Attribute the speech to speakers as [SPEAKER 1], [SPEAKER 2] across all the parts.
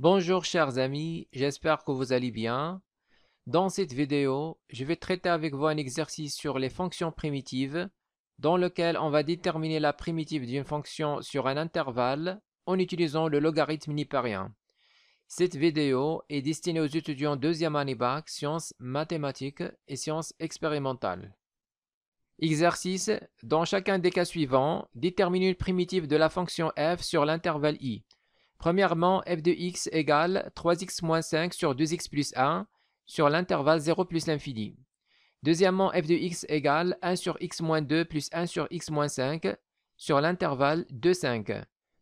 [SPEAKER 1] Bonjour chers amis, j'espère que vous allez bien. Dans cette vidéo, je vais traiter avec vous un exercice sur les fonctions primitives dans lequel on va déterminer la primitive d'une fonction sur un intervalle en utilisant le logarithme nipérien. Cette vidéo est destinée aux étudiants deuxième année bac, sciences mathématiques et sciences expérimentales. Exercice: dans chacun des cas suivants, déterminer une primitive de la fonction f sur l'intervalle i. Premièrement, f de x égale 3x moins 5 sur 2x plus 1 sur l'intervalle 0 plus l'infini. Deuxièmement, f de x égale 1 sur x moins 2 plus 1 sur x moins 5 sur l'intervalle 2, 5.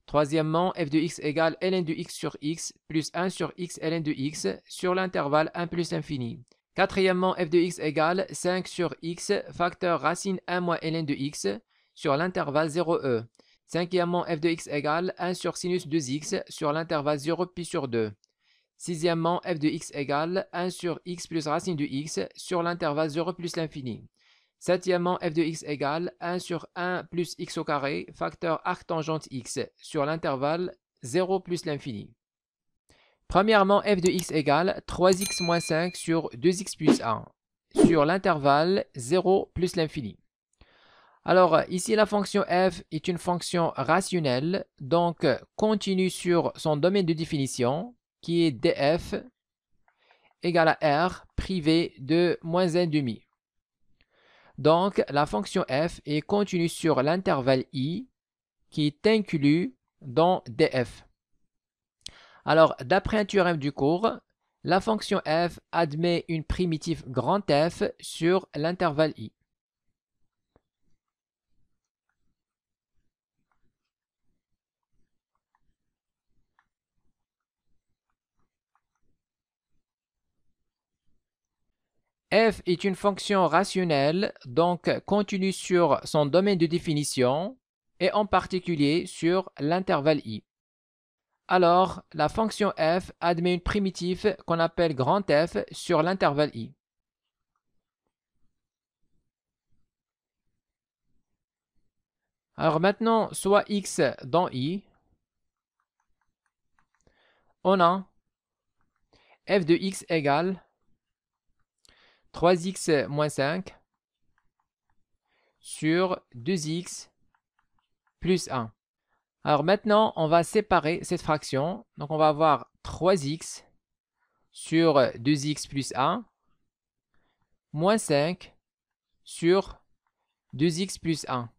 [SPEAKER 1] Troisièmement, f de x égale ln de x sur x plus 1 sur x ln de x sur l'intervalle 1 plus l'infini. Quatrièmement, f de x égale 5 sur x facteur racine 1 moins ln de x sur l'intervalle 0e. Cinquièmement, f de x égale 1 sur sinus 2x sur l'intervalle 0 pi sur 2. Sixièmement, f de x égale 1 sur x plus racine de x sur l'intervalle 0 plus l'infini. Septièmement, f de x égale 1 sur 1 plus x au carré facteur arctangente x sur l'intervalle 0 plus l'infini. Premièrement, f de x égale 3x moins 5 sur 2x plus 1 sur l'intervalle 0 plus l'infini. Alors, ici, la fonction f est une fonction rationnelle, donc continue sur son domaine de définition, qui est df égale à r privé de moins 1,5. Donc, la fonction f est continue sur l'intervalle i, qui est inclus dans df. Alors, d'après un théorème du cours, la fonction f admet une primitive grand F sur l'intervalle i. F est une fonction rationnelle, donc continue sur son domaine de définition et en particulier sur l'intervalle i. Alors, la fonction f admet une primitive qu'on appelle grand F sur l'intervalle i. Alors maintenant, soit x dans i, on a f de x égale 3x moins 5 sur 2x plus 1. Alors maintenant, on va séparer cette fraction. Donc on va avoir 3x sur 2x plus 1 moins 5 sur 2x plus 1.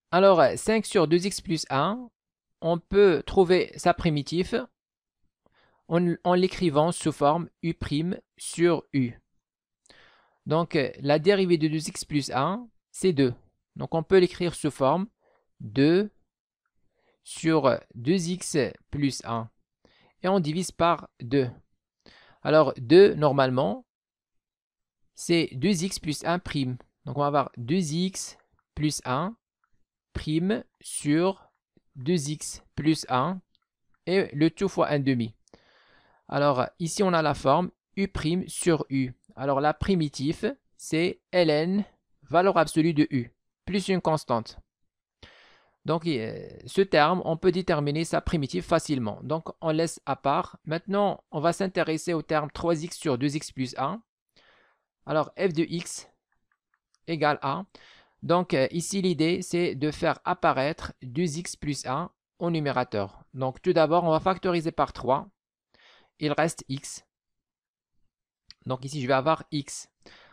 [SPEAKER 1] Alors 5 sur 2x plus 1, on peut trouver sa primitive en l'écrivant sous forme u' sur u. Donc la dérivée de 2x plus 1, c'est 2. Donc on peut l'écrire sous forme 2 sur 2x plus 1. Et on divise par 2. Alors 2, normalement, c'est 2x plus 1 prime. Donc on va avoir 2x plus 1 prime sur 2x plus 1 et le tout fois 1,5. Alors ici on a la forme u' sur u. Alors la primitive, c'est ln, valeur absolue de u, plus une constante. Donc ce terme, on peut déterminer sa primitive facilement. Donc on laisse à part. Maintenant, on va s'intéresser au terme 3x sur 2x plus 1. Alors f de x égale a. Donc ici l'idée c'est de faire apparaître 2x plus 1 au numérateur. Donc tout d'abord on va factoriser par 3. Il reste x. Donc ici je vais avoir x.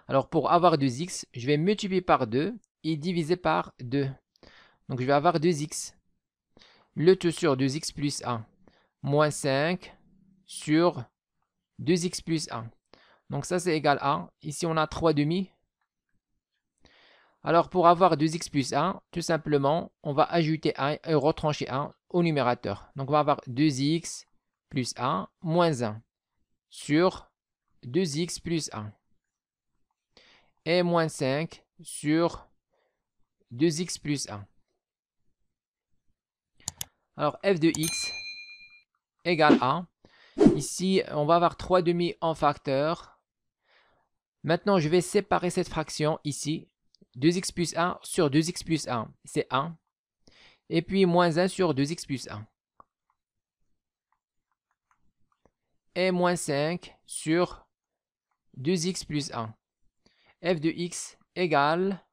[SPEAKER 1] Alors pour avoir 2x, je vais multiplier par 2 et diviser par 2. Donc je vais avoir 2x. Le tout sur 2x plus 1. Moins 5 sur 2x plus 1. Donc ça c'est égal à, ici on a 3,5. Alors pour avoir 2x plus 1, tout simplement, on va ajouter 1 et retrancher 1 au numérateur. Donc on va avoir 2x plus 1 moins 1 sur 2x plus 1. Et moins 5 sur 2x plus 1. Alors f de x égale à, ici on va avoir 3,5 en facteur. Maintenant je vais séparer cette fraction ici. 2x plus 1 sur 2x plus 1, c'est 1. Et puis moins 1 sur 2x plus 1. et moins 5 sur 2x plus 1. f de x égale,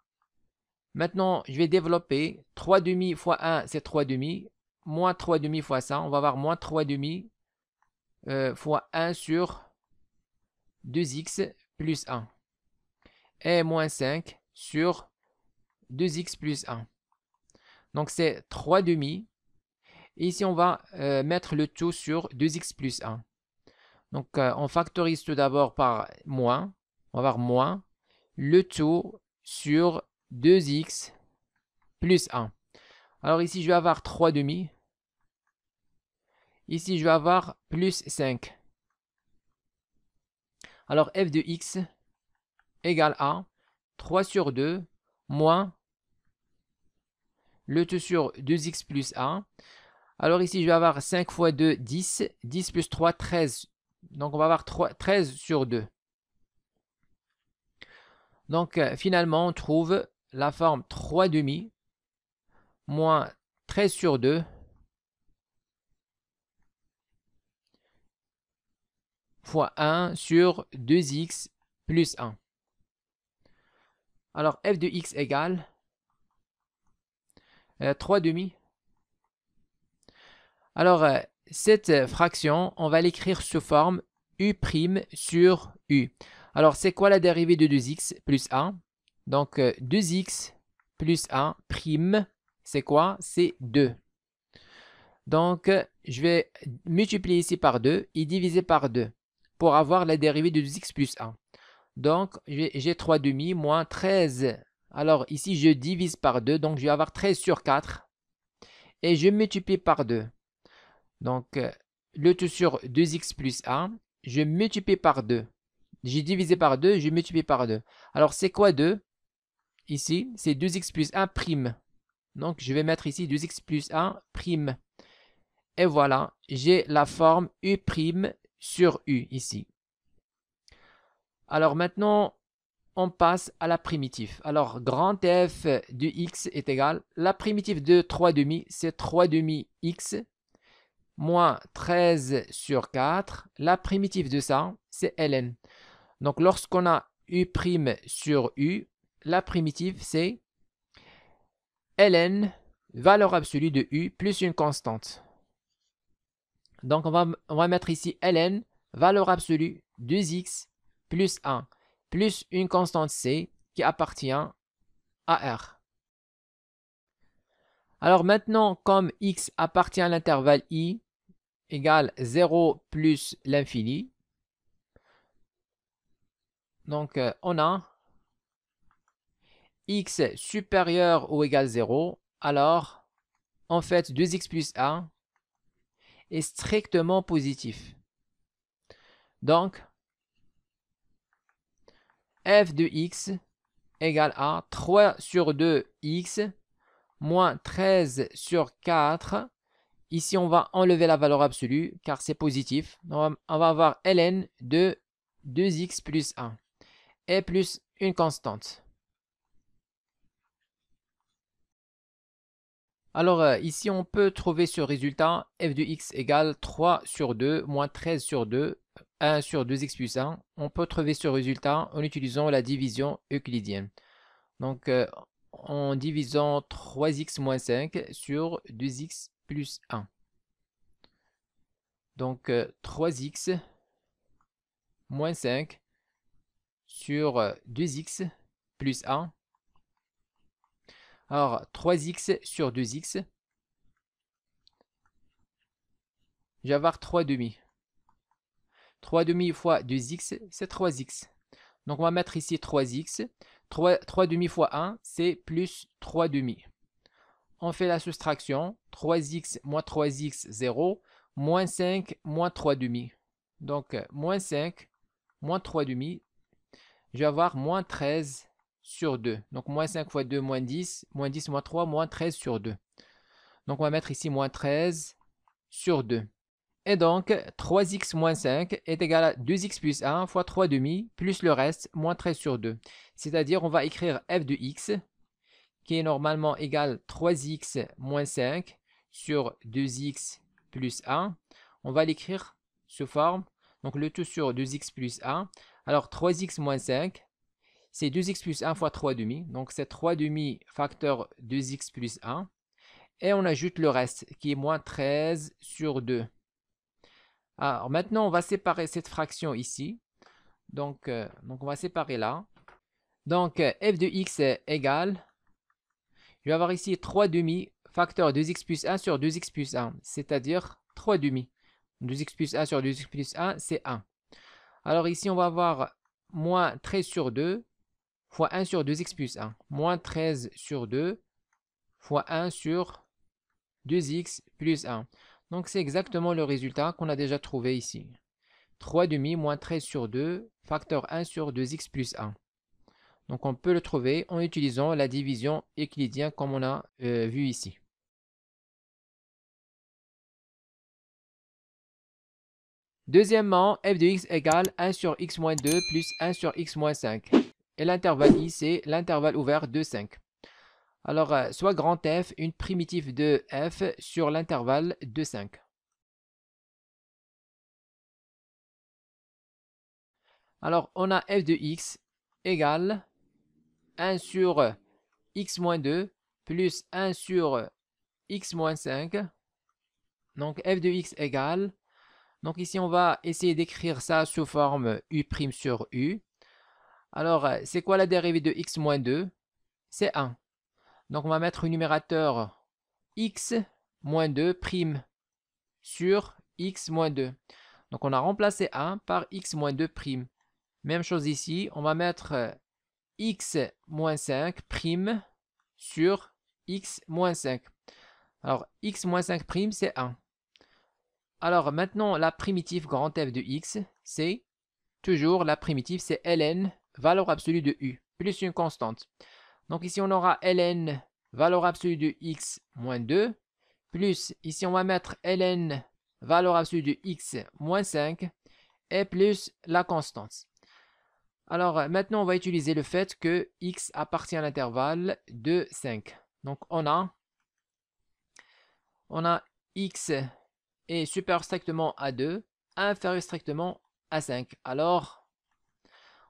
[SPEAKER 1] maintenant je vais développer 3 demi fois 1, c'est 3 demi, moins 3 demi fois ça, on va avoir moins 3 demi fois 1 sur 2x plus 1 et moins 5 sur 2x plus 1. Donc c'est 3 demi. Et ici on va mettre le tout sur 2x plus 1. Donc on factorise tout d'abord par moins. On va avoir moins le tout sur 2x plus 1. Alors ici je vais avoir 3 demi. Ici je vais avoir plus 5. Alors f de x égale à 3 sur 2 moins le tout sur 2x plus 1. Alors ici je vais avoir 5 fois 2, 10. 10 plus 3, 13. Donc on va avoir 13 sur 2. Donc finalement on trouve la forme 3 demi moins 13 sur 2 fois 1 sur 2x plus 1. Alors f de x égale 3 demi. Alors cette fraction, on va l'écrire sous forme u' sur u. Alors c'est quoi la dérivée de 2x plus 1? Donc 2x plus 1 prime, c'est quoi? C'est 2. Donc je vais multiplier ici par 2 et diviser par 2 pour avoir la dérivée de 2x plus 1. Donc j'ai 3 demi moins 13. Alors ici je divise par 2, donc je vais avoir 13 sur 4 et je multiplie par 2. Donc le tout sur 2x plus 1, je multiplie par 2. J'ai divisé par 2, je multiplie par 2. Alors c'est quoi 2? Ici, c'est 2x plus 1 prime. Donc je vais mettre ici 2x plus 1 prime. Et voilà, j'ai la forme u' sur u ici. Alors maintenant, on passe à la primitive. Alors grand f de x est égal, la primitive de 3 demi, c'est 3 demi x moins 13 sur 4. La primitive de ça, c'est ln. Donc lorsqu'on a u' sur u, la primitive c'est ln, valeur absolue de u, plus une constante. Donc on va mettre ici ln, valeur absolue 2x plus 1, plus une constante c qui appartient à R. Alors maintenant, comme x appartient à l'intervalle i égale 0 plus l'infini, donc on a x supérieur ou égal 0, alors en fait 2x plus 1 est strictement positif. Donc f de x égale à 3 sur 2x moins 13 sur 4. Ici, on va enlever la valeur absolue car c'est positif. On va avoir ln de 2x plus 1 et plus une constante. Alors ici, on peut trouver ce résultat f de x égale 3 sur 2 moins 13 sur 2, 1 sur 2x plus 1. On peut trouver ce résultat en utilisant la division euclidienne. Donc en divisant 3x moins 5 sur 2x plus 1. Donc 3x moins 5 sur 2x plus 1. Alors 3x sur 2x, je vais avoir 3 demi. 3 demi fois 2x, c'est 3x. Donc on va mettre ici 3x. 3 demi fois 1, c'est plus 3 demi. On fait la soustraction. 3x moins 3x, 0. Moins 5 moins 3 demi. Donc moins 5 moins 3 demi. Je vais avoir moins 13 sur 2. Donc moins 5 fois 2, moins 10. Moins 10 moins 3, moins 13 sur 2. Donc on va mettre ici moins 13 sur 2. Et donc 3x moins 5 est égal à 2x plus 1 fois 3 demi plus le reste, moins 13 sur 2. C'est-à-dire on va écrire f de x qui est normalement égal 3x moins 5 sur 2x plus 1. On va l'écrire sous forme Donc le tout sur 2x plus 1. Alors 3x moins 5, c'est 2x plus 1 fois 3 demi. Donc c'est 3 demi facteur 2x plus 1. Et on ajoute le reste qui est moins 13 sur 2. Alors maintenant, on va séparer cette fraction ici. Donc on va séparer là. Donc f de x est égal. Je vais avoir ici 3 demi facteur 2x plus 1 sur 2x plus 1. C'est-à-dire 3 demi. 2x plus 1 sur 2x plus 1, c'est 1. Alors ici, on va avoir moins 13 sur 2 fois 1 sur 2x plus 1. Moins 13 sur 2 fois 1 sur 2x plus 1. Donc c'est exactement le résultat qu'on a déjà trouvé ici. 3 demi moins 13 sur 2 facteur 1 sur 2x plus 1. Donc on peut le trouver en utilisant la division euclidienne comme on a vu ici. Deuxièmement, f de x égale 1 sur x moins 2 plus 1 sur x moins 5. Et l'intervalle i, c'est l'intervalle ouvert de 5. Alors, soit grand F, une primitive de f sur l'intervalle de 5. Alors, on a f de x égale 1 sur x moins 2 plus 1 sur x moins 5. Donc, f de x égale. Donc, ici, on va essayer d'écrire ça sous forme u' sur u. Alors, c'est quoi la dérivée de x moins 2? C'est 1. Donc, on va mettre au numérateur x moins 2' sur x moins 2. Donc, on a remplacé 1 par x moins 2'. Même chose ici, on va mettre x moins 5' sur x moins 5. Alors, x moins 5', c'est 1. Alors, maintenant, la primitive grand F de x, c'est toujours la primitive, c'est ln, valeur absolue de u, plus une constante. Donc, ici, on aura ln, valeur absolue de x moins 2, plus, ici, on va mettre ln, valeur absolue de x moins 5, et plus la constante. Alors, maintenant, on va utiliser le fait que x appartient à l'intervalle de 5. Donc, on a x est supérieur strictement à 2, inférieur strictement à 5. Alors,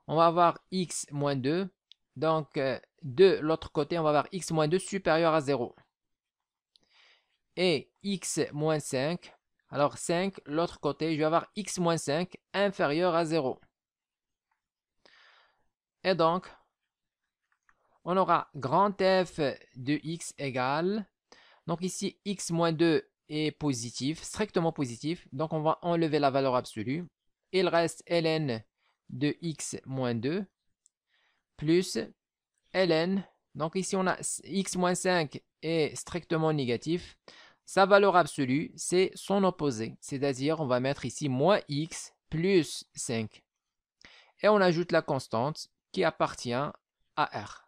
[SPEAKER 1] on va avoir x moins 2. Donc, de l'autre côté, on va avoir x moins 2 supérieur à 0. Et x moins 5. Alors, 5, l'autre côté, je vais avoir x moins 5 inférieur à 0. Et donc, on aura grand F de x égale. Donc ici, x moins 2 est positif, strictement positif. Donc on va enlever la valeur absolue. Il reste ln de x moins 2 plus ln. Donc ici, on a x moins 5 est strictement négatif. Sa valeur absolue, c'est son opposé. C'est-à-dire, on va mettre ici moins x plus 5. Et on ajoute la constante qui appartient à R.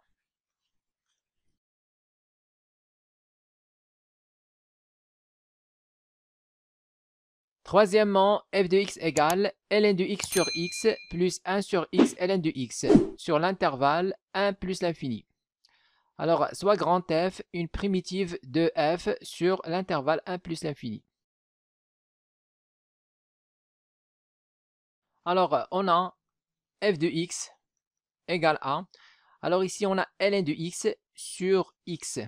[SPEAKER 1] Troisièmement, f de x égale ln de x sur x plus 1 sur x ln de x sur l'intervalle 1 plus l'infini. Alors, soit grand F, une primitive de f sur l'intervalle 1 plus l'infini. Alors, on a f de x égale 1. Alors ici, on a ln de x sur x.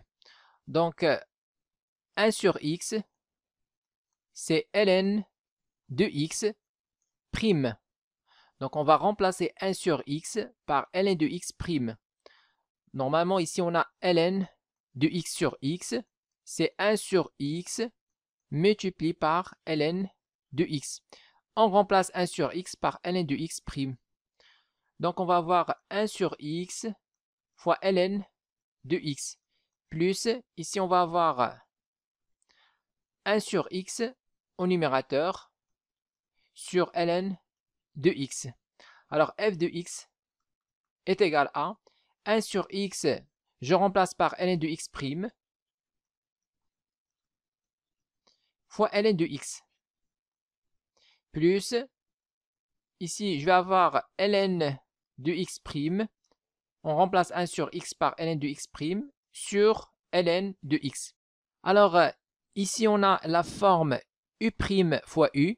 [SPEAKER 1] Donc, 1 sur x, c'est ln de x prime. Donc, on va remplacer 1 sur x par ln de x prime. Normalement, ici, on a ln de x sur x. C'est 1 sur x multiplié par ln de x. On remplace 1 sur x par ln de x prime. Donc, on va avoir 1 sur x fois ln de x. Plus, ici, on va avoir 1 sur x au numérateur sur ln de x. Alors, f de x est égal à 1 sur x, je remplace par ln de x prime fois ln de x. Plus, ici, je vais avoir ln de x prime. On remplace 1 sur x par ln de x prime sur ln de x. Alors, ici, on a la forme u' fois u.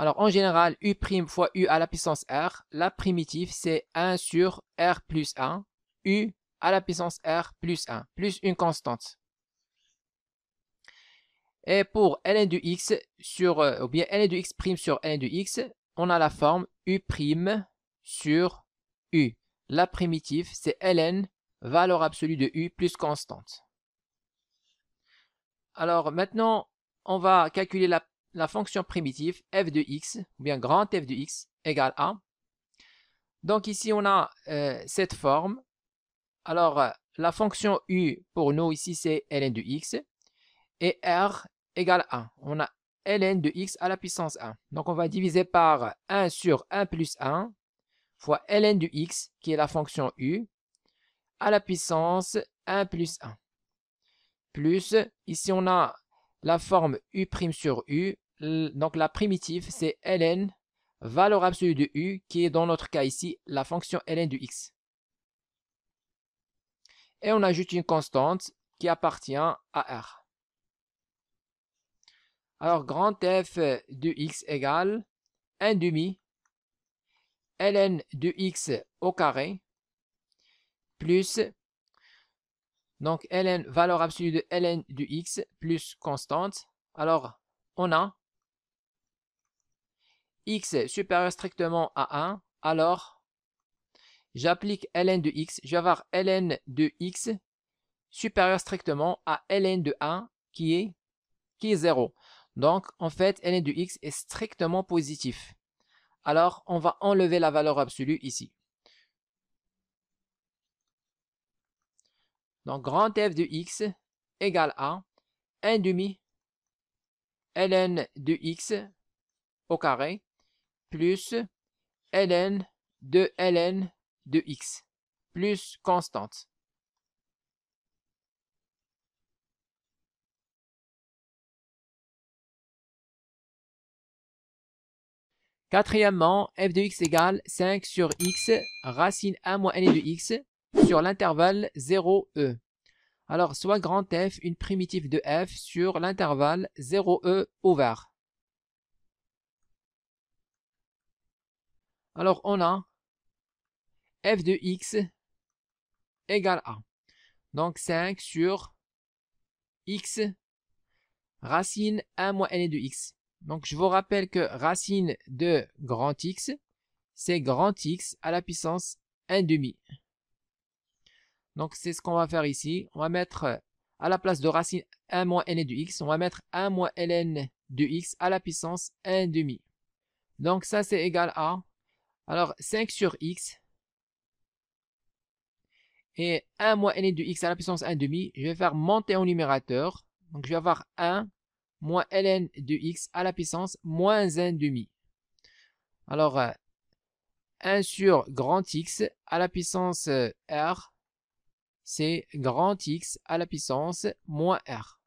[SPEAKER 1] Alors en général, u' fois u à la puissance r, la primitive c'est 1 sur r plus 1, u à la puissance r plus 1, plus une constante. Et pour ln de x sur, ou bien ln de x' sur ln de x, on a la forme u' sur u. La primitive c'est ln, valeur absolue de u plus constante. Alors maintenant, on va calculer la fonction primitive f de x, ou bien grand f de x égale a. Donc ici, on a cette forme. Alors, la fonction u pour nous ici, c'est ln de x. Et r égale 1. On a ln de x à la puissance 1. Donc, on va diviser par 1 sur 1 plus 1 fois ln de x, qui est la fonction u, à la puissance 1 plus 1. Plus, ici, on a la forme u' sur u. Donc, la primitive, c'est ln, valeur absolue de u, qui est dans notre cas ici, la fonction ln de x. Et on ajoute une constante qui appartient à r. Alors, grand f de x égale 1 demi ln de x au carré plus, donc ln, valeur absolue de ln de x plus constante. Alors, on a x supérieur strictement à 1. Alors, j'applique ln de x. Je vais avoir ln de x supérieur strictement à ln de 1 qui est 0. Donc, en fait, ln de x est strictement positif. Alors, on va enlever la valeur absolue ici. Donc, grand f de x égale à 1 demi ln de x au carré plus ln de x plus constante. Quatrièmement, f de x égale 5 sur x racine 1 moins n de x sur l'intervalle 0e. Alors, soit grand f une primitive de f sur l'intervalle 0e ouvert. Alors, on a f de x égale a. Donc, 5 sur x racine 1 moins n de x. Donc, je vous rappelle que racine de grand X, c'est grand X à la puissance 1 demi. Donc, c'est ce qu'on va faire ici. On va mettre à la place de racine 1 moins n de x, on va mettre 1 moins ln de x à la puissance 1 demi. Donc, ça, c'est égal à, alors, 5 sur x et 1 moins n de x à la puissance 1 demi. Je vais faire monter au numérateur. Donc, je vais avoir 1 moins ln de x à la puissance moins 1 demi. Alors, 1 sur grand X à la puissance R, c'est grand X à la puissance moins R.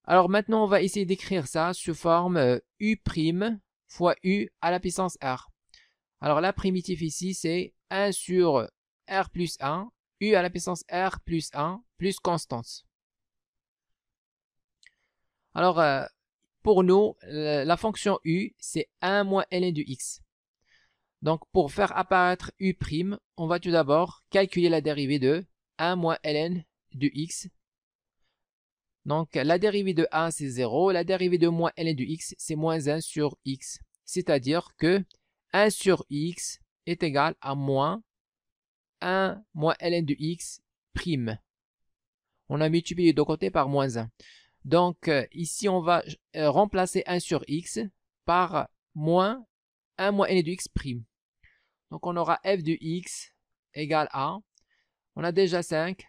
[SPEAKER 1] Alors maintenant, on va essayer d'écrire ça sous forme U' fois U à la puissance R. Alors la primitive ici, c'est 1 sur R plus 1, U à la puissance R plus 1, plus constante. Alors, pour nous, la fonction U, c'est 1 moins ln de x. Donc, pour faire apparaître U', on va tout d'abord calculer la dérivée de 1 moins ln de x. Donc, la dérivée de 1, c'est 0. La dérivée de moins ln de x, c'est moins 1 sur x. C'est-à-dire que 1 sur x est égal à moins 1 moins ln de x prime. On a multiplié les deux côtés par moins 1. Donc, ici, on va remplacer 1 sur x par moins 1 moins ln de x prime. Donc, on aura f de x égale à, on a déjà 5.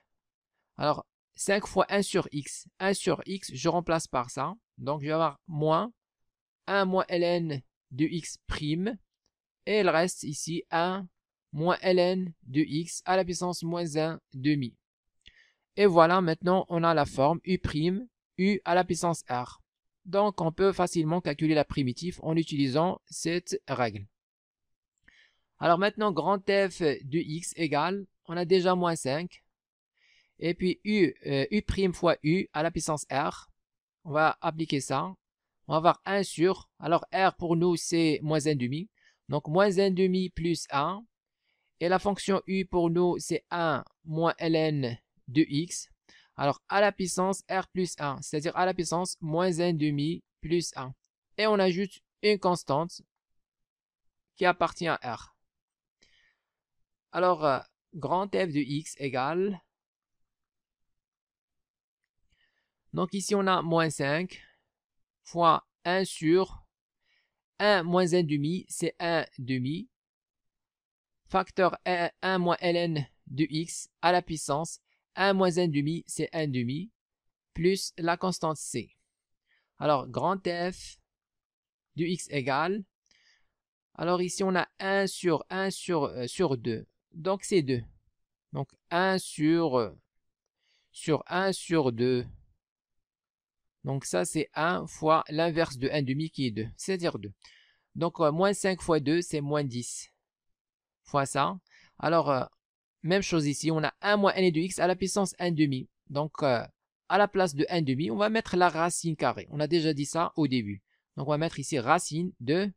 [SPEAKER 1] Alors, 5 fois 1 sur x. 1 sur x, je remplace par ça. Donc, je vais avoir moins 1 moins ln de x prime. Et il reste ici 1 moins ln de x à la puissance moins 1 demi. Et voilà, maintenant, on a la forme u', u à la puissance r. Donc, on peut facilement calculer la primitive en utilisant cette règle. Alors maintenant, grand f de x égale, on a déjà moins 5. Et puis u' fois u à la puissance r. On va appliquer ça. on va avoir 1 sur, alors R pour nous c'est moins 1,5. Donc moins 1,5 plus 1. Et la fonction U pour nous c'est 1 moins ln de x. Alors à la puissance R plus 1, c'est-à-dire à la puissance moins 1,5 plus 1. Et on ajoute une constante qui appartient à R. Alors grand F de x égale, donc ici on a moins 5 fois 1 sur 1 moins 1,5, c'est 1 demi, facteur 1 moins ln de x à la puissance 1 moins 1,5, c'est 1 demi, plus la constante c. Alors grand F de x égale, alors ici on a 1 sur 2, donc c'est 2. Donc 1 sur 1 sur 2. Donc ça c'est 1 fois l'inverse de 1,5 qui est 2, c'est-à-dire 2. Donc moins 5 fois 2 c'est moins 10 fois ça. Alors même chose ici, on a 1 moins n de x à la puissance 1,5. Donc à la place de 1,5, on va mettre la racine carrée. On a déjà dit ça au début. Donc on va mettre ici racine de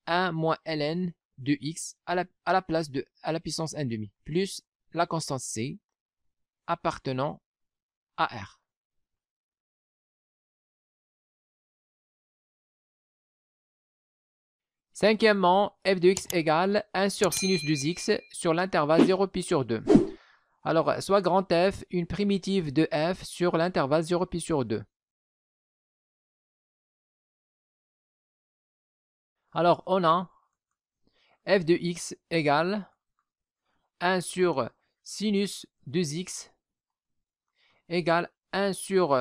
[SPEAKER 1] 1 moins ln de x à la place de à la puissance 1,5 plus la constante c appartenant à R. Cinquièmement, f de x égale 1 sur sinus de x sur l'intervalle 0 pi sur 2. Alors, soit grand F, une primitive de f sur l'intervalle 0 pi sur 2. Alors, on a f de x égale 1 sur sinus de x égale 1 sur...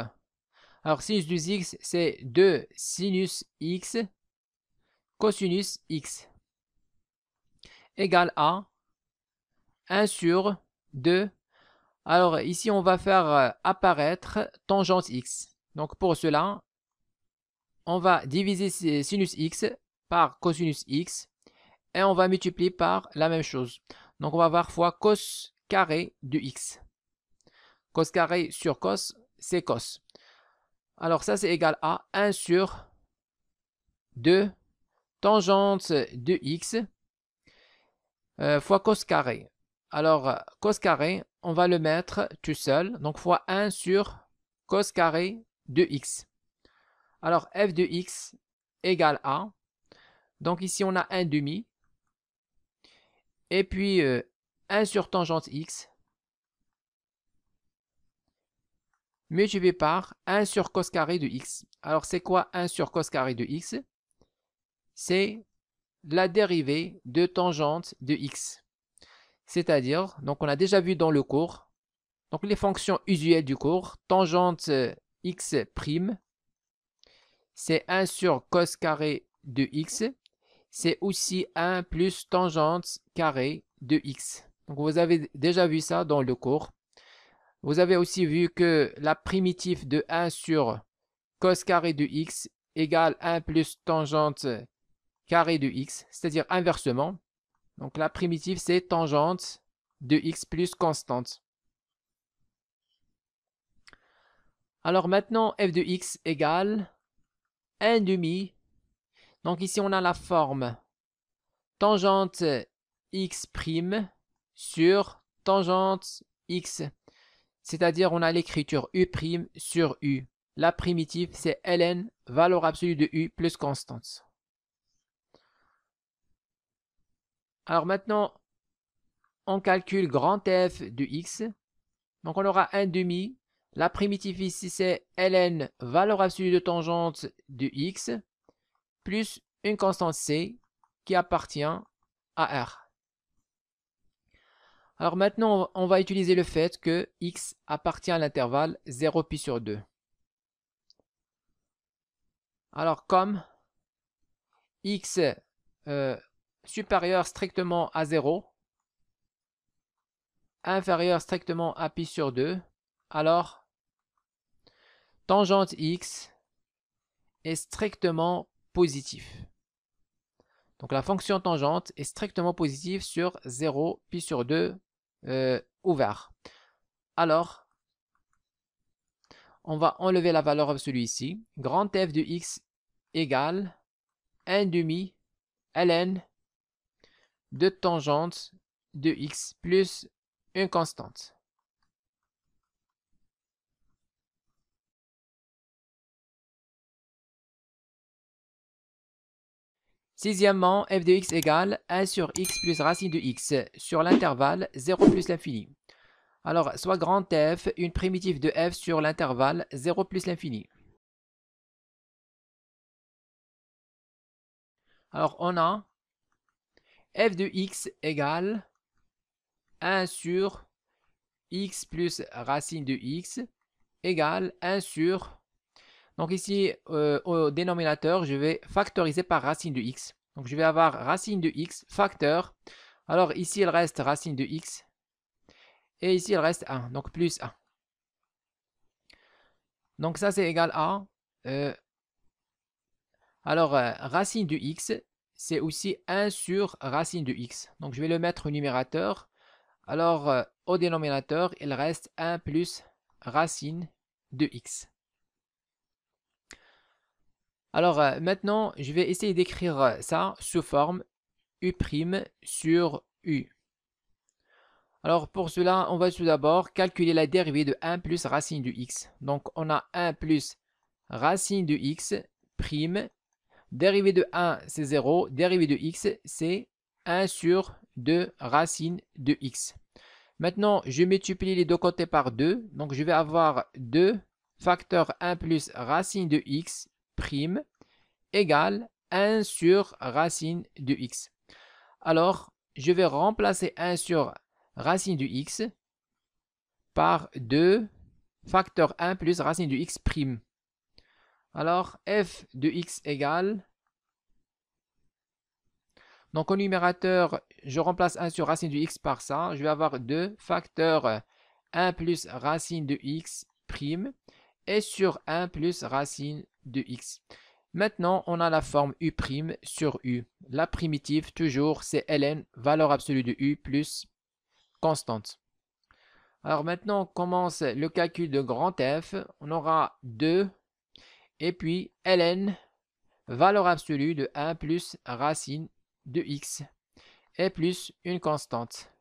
[SPEAKER 1] Alors, sinus de x, c'est 2 sinus x cosinus x égale à 1 sur 2. Alors ici, on va faire apparaître tangente x. Donc pour cela, on va diviser sinus x par cosinus x et on va multiplier par la même chose. Donc on va avoir fois cos carré de x. Cos carré sur cos, c'est cos. Alors ça, c'est égal à 1 sur 2 tangente de x fois cos carré. Alors, cos carré, on va le mettre tout seul, donc fois 1 sur cos carré de x. Alors, f de x égale à, donc ici on a 1 demi, et puis 1 sur tangente x, multiplié par 1 sur cos carré de x. Alors, c'est quoi 1 sur cos carré de x? C'est la dérivée de tangente de x. C'est-à-dire, donc on a déjà vu dans le cours, donc les fonctions usuelles du cours, tangente x', c'est 1 sur cos carré de x, c'est aussi 1 plus tangente carré de x. Donc vous avez déjà vu ça dans le cours. Vous avez aussi vu que la primitive de 1 sur cos carré de x égale 1 plus tangente carré de x, c'est-à-dire inversement. Donc la primitive, c'est tangente de x plus constante. Alors maintenant, f de x égale 1 demi. Donc ici, on a la forme tangente x' sur tangente x. C'est-à-dire, on a l'écriture u' sur u. La primitive, c'est ln, valeur absolue de u plus constante. Alors maintenant, on calcule grand F de x. Donc on aura 1 demi. La primitive ici, c'est ln, valeur absolue de tangente de x, plus une constante c qui appartient à R. Alors maintenant, on va utiliser le fait que x appartient à l'intervalle 0 pi sur 2. Alors comme x supérieur strictement à 0, inférieur strictement à pi sur 2, alors tangente x est strictement positif. Donc la fonction tangente est strictement positive sur 0 pi sur 2 ouvert. Alors, on va enlever la valeur absolue ici. Grand F de x égale 1 demi ln de tangente de x plus une constante. Sixièmement, f de x égale 1 sur x plus racine de x sur l'intervalle 0 plus l'infini. Alors, soit grand f, une primitive de f sur l'intervalle 0 plus l'infini. Alors, on a f de x égale 1 sur x plus racine de x égale 1 sur... Donc ici, au dénominateur, je vais factoriser par racine de x. Donc je vais avoir racine de x, facteur. Alors ici, il reste racine de x. Et ici, il reste 1, donc plus 1. Donc ça, c'est égal à... racine de x, c'est aussi 1 sur racine de x. Donc je vais le mettre au numérateur. Alors, au dénominateur, il reste 1 plus racine de x. Alors, maintenant, je vais essayer d'écrire ça sous forme u' sur u. Alors, pour cela, on va tout d'abord calculer la dérivée de 1 plus racine de x. Donc, on a 1 plus racine de x prime. Dérivée de 1, c'est 0. Dérivée de x, c'est 1 sur 2 racine de x. Maintenant, je multiplie les deux côtés par 2. Donc, je vais avoir 2 facteur 1 plus racine de x prime égale 1 sur racine de x. Alors, je vais remplacer 1 sur racine de x par 2 facteur 1 plus racine de x prime. Alors, f de x égale... Donc, au numérateur, je remplace 1 sur racine de x par ça. Je vais avoir 2 facteur 1 plus racine de x prime et sur 1 plus racine de x. Maintenant, on a la forme u' sur u. La primitive, toujours, c'est ln, valeur absolue de u plus constante. Alors maintenant, on commence le calcul de grand F. On aura 2 et puis ln, valeur absolue de 1 plus racine de x et plus une constante.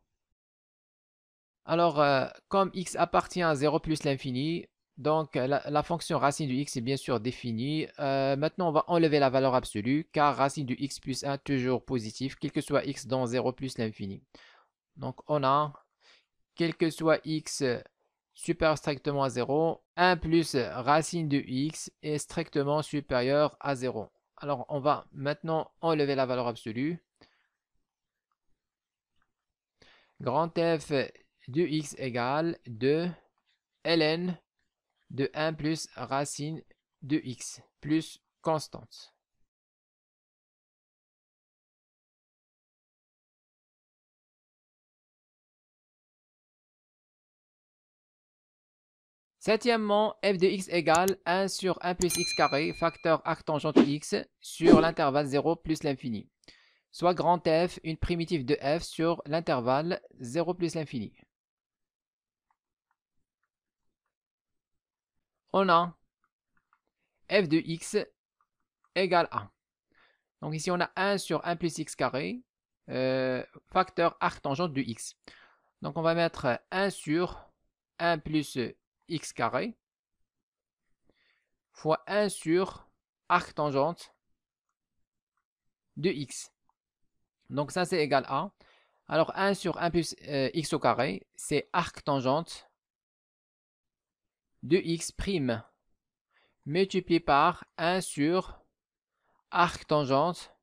[SPEAKER 1] Alors, comme x appartient à 0 plus l'infini, donc la fonction racine de x est bien sûr définie. Maintenant, on va enlever la valeur absolue, car racine de x plus 1 toujours positif, quel que soit x dans 0 plus l'infini. Donc, on a, quel que soit x supérieur strictement à 0, 1 plus racine de x est strictement supérieur à 0. Alors, on va maintenant enlever la valeur absolue. Grand F de x égale 2 ln de 1 plus racine de x plus constante. Septièmement, f de x égale 1 sur 1 plus x carré, facteur arctangente x sur l'intervalle 0 plus l'infini. Soit grand F, une primitive de f sur l'intervalle 0 plus l'infini. On a f de x égale 1. Donc ici, on a 1 sur 1 plus x carré, facteur arctangente de x. Donc on va mettre 1 sur 1 plus x carré fois 1 sur arctangente de x. Donc ça, c'est égal à... Alors 1 sur 1 plus x au carré, c'est arctangente de x prime multiplié par 1 sur arctangente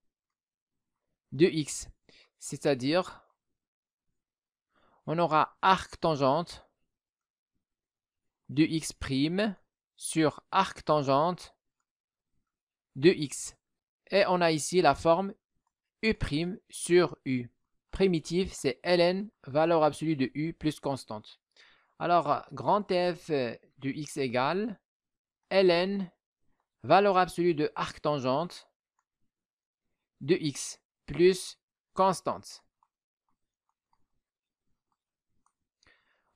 [SPEAKER 1] de x. C'est-à-dire, on aura arctangente de x prime sur arctangente de x. Et on a ici la forme u' sur u. Primitive, c'est ln, valeur absolue de u plus constante. Alors, grand F de x égale ln, valeur absolue de arctangente de x plus constante.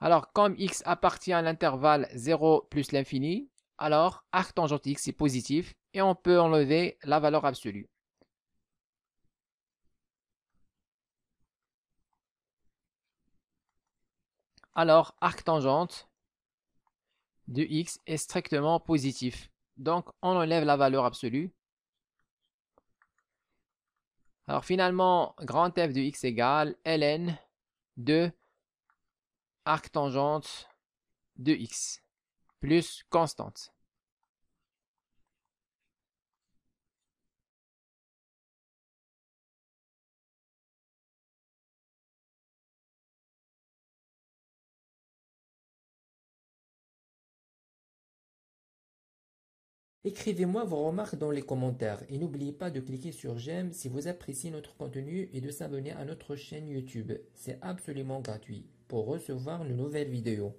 [SPEAKER 1] Alors, comme x appartient à l'intervalle 0 plus l'infini, alors arctangente x est positif et on peut enlever la valeur absolue. Alors, arc tangente de x est strictement positif. Donc, on enlève la valeur absolue. Alors, finalement, grand F de x égale ln de arc tangente de x plus constante.
[SPEAKER 2] Écrivez-moi vos remarques dans les commentaires et n'oubliez pas de cliquer sur j'aime si vous appréciez notre contenu et de s'abonner à notre chaîne YouTube. C'est absolument gratuit pour recevoir de nouvelles vidéos.